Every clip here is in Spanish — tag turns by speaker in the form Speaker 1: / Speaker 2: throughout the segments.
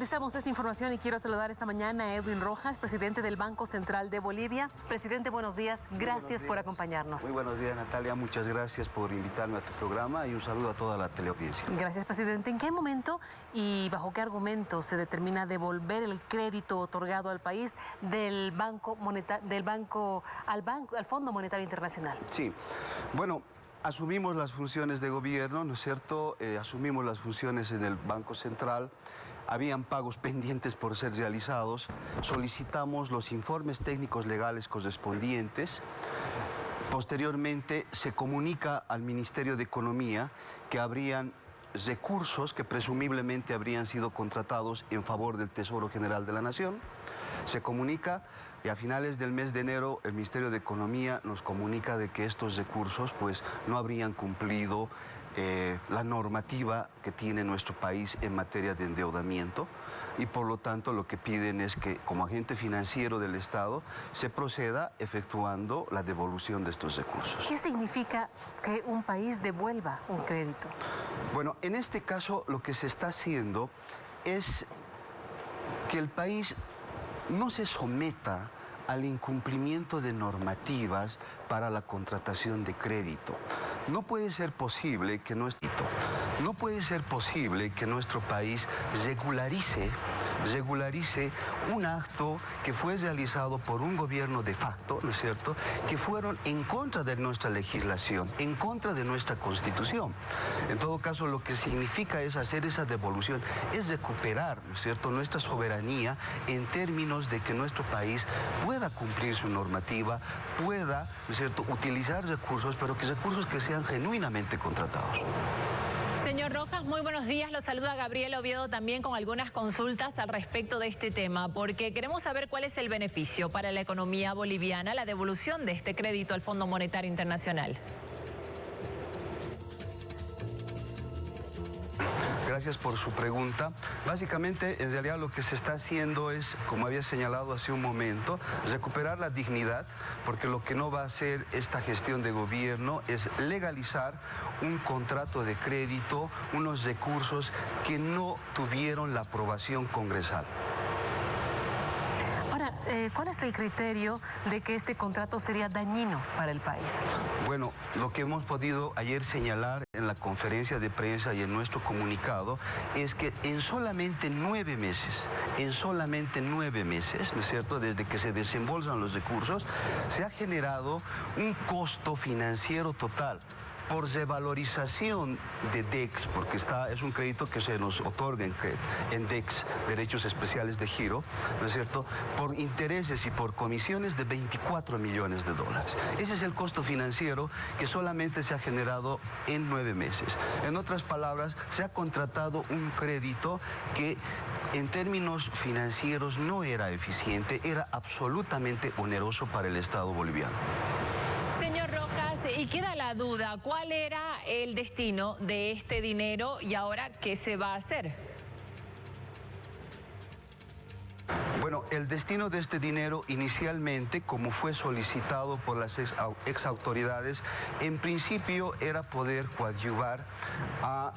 Speaker 1: Actualizamos esta información y quiero saludar esta mañana a Edwin Rojas, presidente del Banco Central de Bolivia. Presidente, buenos días. Gracias por acompañarnos.
Speaker 2: Muy buenos días, Natalia. Muchas gracias por invitarme a tu programa y un saludo a toda la teleaudiencia.
Speaker 1: Gracias, presidente. ¿En qué momento y bajo qué argumento se determina devolver el crédito otorgado al país del al Fondo Monetario Internacional?
Speaker 2: Sí, bueno, asumimos las funciones de gobierno, ¿no es cierto? Asumimos las funciones en el Banco Central. Habían pagos pendientes por ser realizados. Solicitamos los informes técnicos legales correspondientes. Posteriormente se comunica al Ministerio de Economía que habrían recursos que presumiblemente habrían sido contratados en favor del Tesoro General de la Nación. Se comunica y a finales del mes de enero el Ministerio de Economía nos comunica de que estos recursos pues no habrían cumplido la normativa que tiene nuestro país en materia de endeudamiento y por lo tanto lo que piden es que como agente financiero del Estado se proceda efectuando la devolución de estos recursos.
Speaker 1: ¿Qué significa que un país devuelva un crédito?
Speaker 2: Bueno, en este caso lo que se está haciendo es que el país no se someta al incumplimiento de normativas para la contratación de crédito. No puede ser posible que nuestro país regularice un acto que fue realizado por un gobierno de facto, ¿no es cierto?, que fueron en contra de nuestra legislación, en contra de nuestra Constitución. En todo caso, lo que significa es hacer esa devolución, es recuperar, ¿no es cierto?, nuestra soberanía en términos de que nuestro país pueda cumplir su normativa, pueda, ¿no es cierto?, utilizar recursos, pero que recursos que sean genuinamente contratados.
Speaker 3: Señor Rojas, muy buenos días. Lo saluda Gabriela Oviedo también con algunas consultas al respecto de este tema, porque queremos saber cuál es el beneficio para la economía boliviana, la devolución de este crédito al Fondo Monetario Internacional.
Speaker 2: Gracias por su pregunta. Básicamente, en realidad lo que se está haciendo es, como había señalado hace un momento, recuperar la dignidad, porque lo que no va a hacer esta gestión de gobierno es legalizar un contrato de crédito, unos recursos que no tuvieron la aprobación congresal.
Speaker 1: Ahora, ¿cuál es el criterio de que este contrato sería dañino para el país?
Speaker 2: Bueno, lo que hemos podido ayer señalar en la conferencia de prensa y en nuestro comunicado es que en solamente 9 meses, ¿no es cierto?, desde que se desembolsan los recursos, se ha generado un costo financiero total por revalorización de DEX, porque es un crédito que se nos otorga en DEX, derechos especiales de giro, ¿no es cierto?, por intereses y por comisiones de 24 millones de dólares. Ese es el costo financiero que solamente se ha generado en 9 meses. En otras palabras, se ha contratado un crédito que en términos financieros no era eficiente, era absolutamente oneroso para el Estado boliviano.
Speaker 3: Señor Rojas, y queda la duda, ¿cuál era el destino de este dinero y ahora qué se va a hacer?
Speaker 2: Bueno, el destino de este dinero inicialmente, como fue solicitado por las ex autoridades, en principio era poder coadyuvar a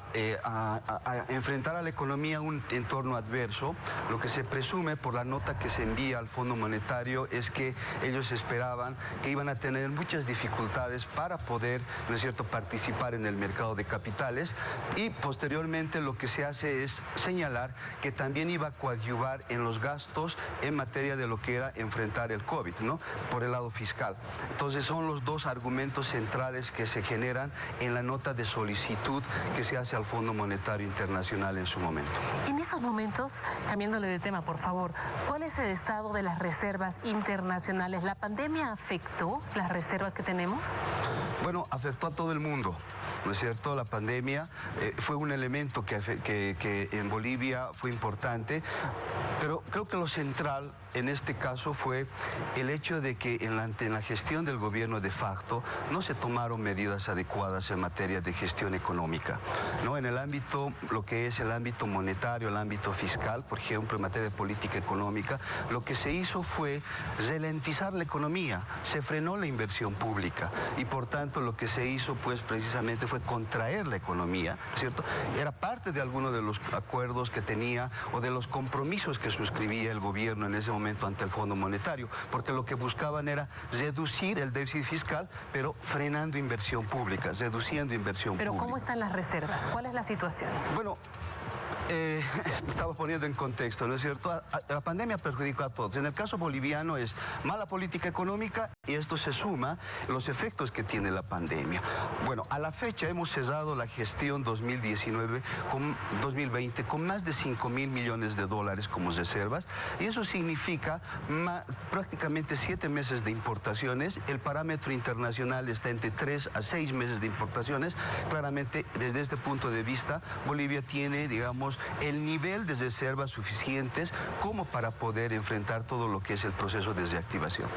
Speaker 2: enfrentar a la economía un entorno adverso. Lo que se presume por la nota que se envía al Fondo Monetario es que ellos esperaban que iban a tener muchas dificultades para poder, ¿no es cierto?, participar en el mercado de capitales, y posteriormente lo que se hace es señalar que también iba a coadyuvar en los gastos en materia de lo que era enfrentar el COVID, ¿no?, por el lado fiscal. Entonces son los dos argumentos centrales que se generan en la nota de solicitud que se hace al Fondo Monetario Internacional en su momento.
Speaker 1: En esos momentos, cambiándole de tema, por favor, ¿cuál es el estado de las reservas internacionales? ¿La pandemia afectó las reservas que tenemos?
Speaker 2: Bueno, afectó a todo el mundo, ¿no es cierto? La pandemia fue un elemento que en Bolivia fue importante, pero creo que lo central en este caso fue el hecho de que en la gestión del gobierno de facto no se tomaron medidas adecuadas en materia de gestión económica, ¿no? En el ámbito, lo que es el ámbito monetario, el ámbito fiscal, por ejemplo, en materia de política económica, lo que se hizo fue ralentizar la economía, se frenó la inversión pública y por tanto lo que se hizo pues precisamente fue contraer la economía, ¿cierto? Era parte de algunos de los acuerdos que tenía o de los compromisos que suscribía el gobierno en ese momento ante el Fondo Monetario, porque lo que buscaban era reducir el déficit fiscal, pero frenando inversión pública, reduciendo inversión pública.
Speaker 1: Pero ¿cómo están las reservas? ¿Cuál es la situación?
Speaker 2: Bueno, estaba poniendo en contexto, ¿no es cierto? La pandemia perjudicó a todos. En el caso boliviano es mala política económica y esto se suma los efectos que tiene la pandemia. Bueno, a la fecha hemos cerrado la gestión 2020 con más de 5.000 millones de dólares como reservas y eso significa prácticamente 7 meses de importaciones. El parámetro internacional está entre 3 a 6 meses de importaciones. Claramente, desde este punto de vista, Bolivia tiene, digamos, el nivel de reservas suficientes como para poder enfrentar todo lo que es el proceso de reactivación.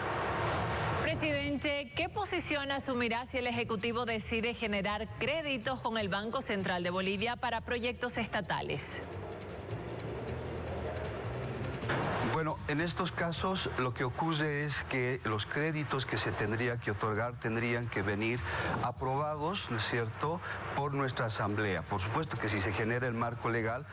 Speaker 3: Presidente, ¿qué posición asumirá si el Ejecutivo decide generar créditos con el Banco Central de Bolivia para proyectos estatales?
Speaker 2: Bueno, en estos casos lo que ocurre es que los créditos que se tendría que otorgar tendrían que venir aprobados, ¿no es cierto?, por nuestra Asamblea. Por supuesto que si se genera el marco legal,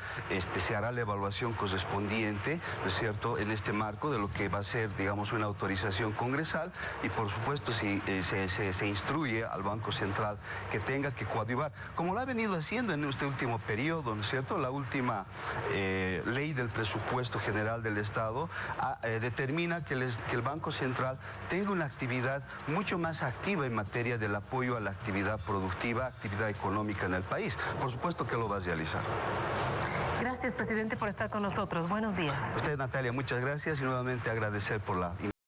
Speaker 2: se hará la evaluación correspondiente, ¿no es cierto?, en este marco de lo que va a ser, digamos, una autorización congresal y por supuesto si se instruye al Banco Central que tenga que coadyuvar, como lo ha venido haciendo en este último periodo, ¿no es cierto?, la última ley del presupuesto general del Estado determina que el Banco Central tenga una actividad mucho más activa en materia del apoyo a la actividad productiva, actividad económica en el país. Por supuesto que lo va a realizar.
Speaker 1: Gracias, presidente, por estar con nosotros. Buenos días.
Speaker 2: Usted, Natalia, muchas gracias y nuevamente agradecer por la invitación.